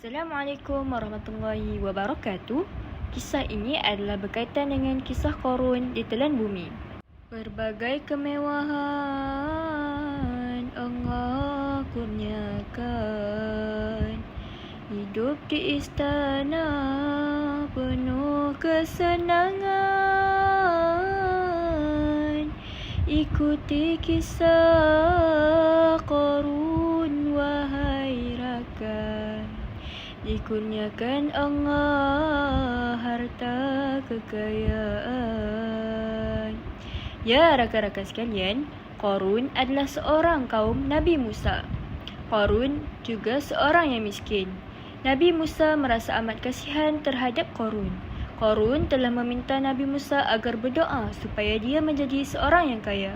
Assalamualaikum warahmatullahi wabarakatuh. Kisah ini adalah berkaitan dengan kisah Qarun ditelan bumi. Berbagai kemewahan Allah kurniakan, hidup di istana penuh kesenangan. Ikuti kisah Qarun wahai rakan, dikurniakan Allah harta kekayaan. Ya rakan-rakan sekalian, Qarun adalah seorang kaum Nabi Musa. Qarun juga seorang yang miskin. Nabi Musa merasa amat kasihan terhadap Qarun. Qarun telah meminta Nabi Musa agar berdoa supaya dia menjadi seorang yang kaya.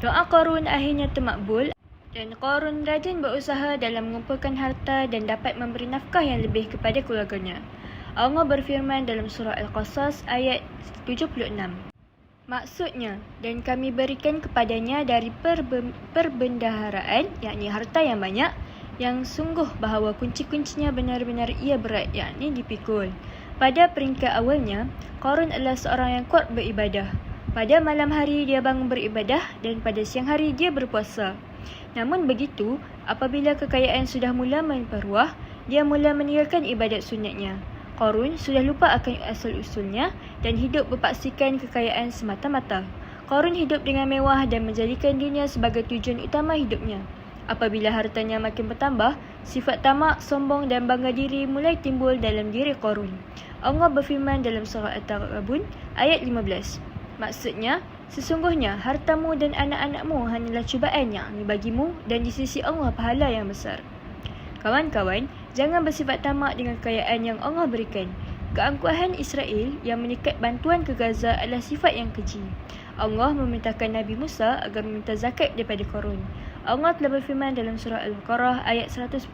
Doa Qarun akhirnya termakbul dan Qarun rajin berusaha dalam mengumpulkan harta dan dapat memberi nafkah yang lebih kepada keluarganya. Allah berfirman dalam surah Al-Qasas ayat 76. Maksudnya, dan kami berikan kepadanya dari perbendaharaan, yakni harta yang banyak, yang sungguh bahawa kunci-kuncinya benar-benar ia berat, yakni dipikul. Pada peringkat awalnya, Qarun adalah seorang yang kuat beribadah. Pada malam hari dia bangun beribadah dan pada siang hari dia berpuasa. Namun begitu, apabila kekayaan sudah mula memperuah, dia mula meninggalkan ibadat sunatnya. Qarun sudah lupa akan asal-usulnya dan hidup berpaksikan kekayaan semata-mata. Qarun hidup dengan mewah dan menjadikan dunia sebagai tujuan utama hidupnya. Apabila hartanya makin bertambah, sifat tamak, sombong dan bangga diri mulai timbul dalam diri Qarun. Allah berfirman dalam surah At-Taghabun ayat 15. Maksudnya, sesungguhnya hartamu dan anak-anakmu hanyalah cubaan yang bagimu dan di sisi Allah pahala yang besar. Kawan-kawan, jangan bersifat tamak dengan kekayaan yang Allah berikan. Keangkuhan Israel yang menyekat bantuan ke Gaza adalah sifat yang keji. Allah memerintahkan Nabi Musa agar meminta zakat daripada Qarun. Allah telah berfirman dalam surah Al-Baqarah ayat 110,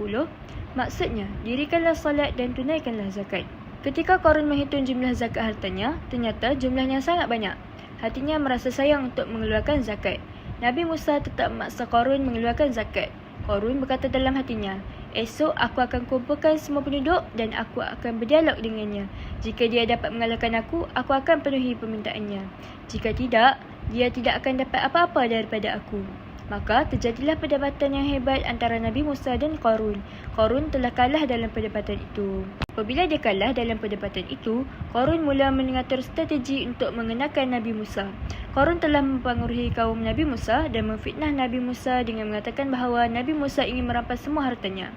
maksudnya, dirikanlah salat dan tunaikanlah zakat. Ketika Qarun menghitung jumlah zakat hartanya, ternyata jumlahnya sangat banyak. Hatinya merasa sayang untuk mengeluarkan zakat. Nabi Musa tetap memaksa Qarun mengeluarkan zakat. Qarun berkata dalam hatinya, esok aku akan kumpulkan semua penduduk dan aku akan berdialog dengannya. Jika dia dapat mengalahkan aku akan penuhi permintaannya. Jika tidak, dia tidak akan dapat apa-apa daripada aku. Maka terjadilah perdebatan yang hebat antara Nabi Musa dan Qarun. Qarun telah kalah dalam perdebatan itu. Apabila dia kalah dalam perdebatan itu, Qarun mula mengatur strategi untuk mengenakan Nabi Musa. Qarun telah mempengaruhi kaum Nabi Musa dan memfitnah Nabi Musa dengan mengatakan bahawa Nabi Musa ingin merampas semua hartanya.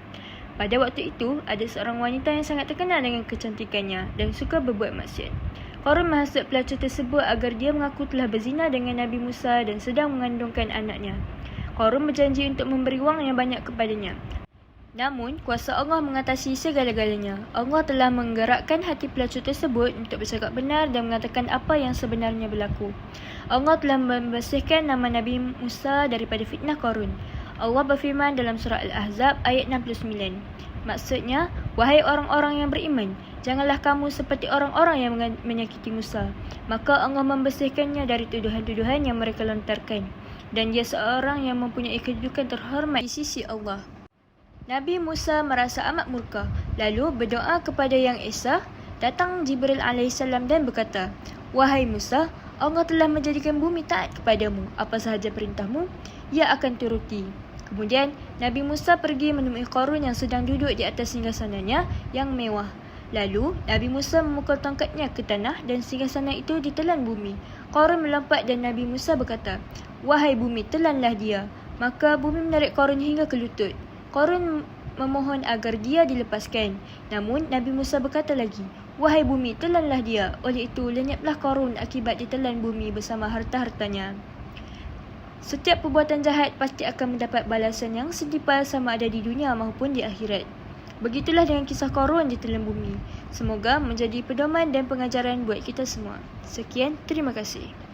Pada waktu itu, ada seorang wanita yang sangat terkenal dengan kecantikannya dan suka berbuat maksiat. Qarun menghasut pelacur tersebut agar dia mengaku telah berzina dengan Nabi Musa dan sedang mengandungkan anaknya. Qarun berjanji untuk memberi wang yang banyak kepadanya. Namun, kuasa Allah mengatasi segala-galanya. Allah telah menggerakkan hati pelacur tersebut untuk bercakap benar dan mengatakan apa yang sebenarnya berlaku. Allah telah membersihkan nama Nabi Musa daripada fitnah Qarun. Allah berfirman dalam surah Al-Ahzab ayat 69. Maksudnya, wahai orang-orang yang beriman, janganlah kamu seperti orang-orang yang menyakiti Musa. Maka Allah membersihkannya dari tuduhan-tuduhan yang mereka lontarkan. Dan dia seorang yang mempunyai kedudukan terhormat di sisi Allah. Nabi Musa merasa amat murka, lalu berdoa kepada Yang Esa. Datang Jibril AS dan berkata, wahai Musa, Allah telah menjadikan bumi taat kepadamu. Apa sahaja perintahmu, ia akan turuti. Kemudian, Nabi Musa pergi menemui Qarun yang sedang duduk di atas singgasananya yang mewah. Lalu, Nabi Musa memukul tongkatnya ke tanah dan singgasana itu ditelan bumi. Qarun melompat dan Nabi Musa berkata, wahai bumi, telanlah dia. Maka bumi menarik Qarun hingga ke lutut. Qarun memohon agar dia dilepaskan. Namun, Nabi Musa berkata lagi, wahai bumi, telanlah dia. Oleh itu, lenyaplah Qarun akibat ditelan bumi bersama harta-hartanya. Setiap perbuatan jahat pasti akan mendapat balasan yang setimpal sama ada di dunia maupun di akhirat. Begitulah dengan kisah Qarun ditelan bumi. Semoga menjadi pedoman dan pengajaran buat kita semua. Sekian, terima kasih.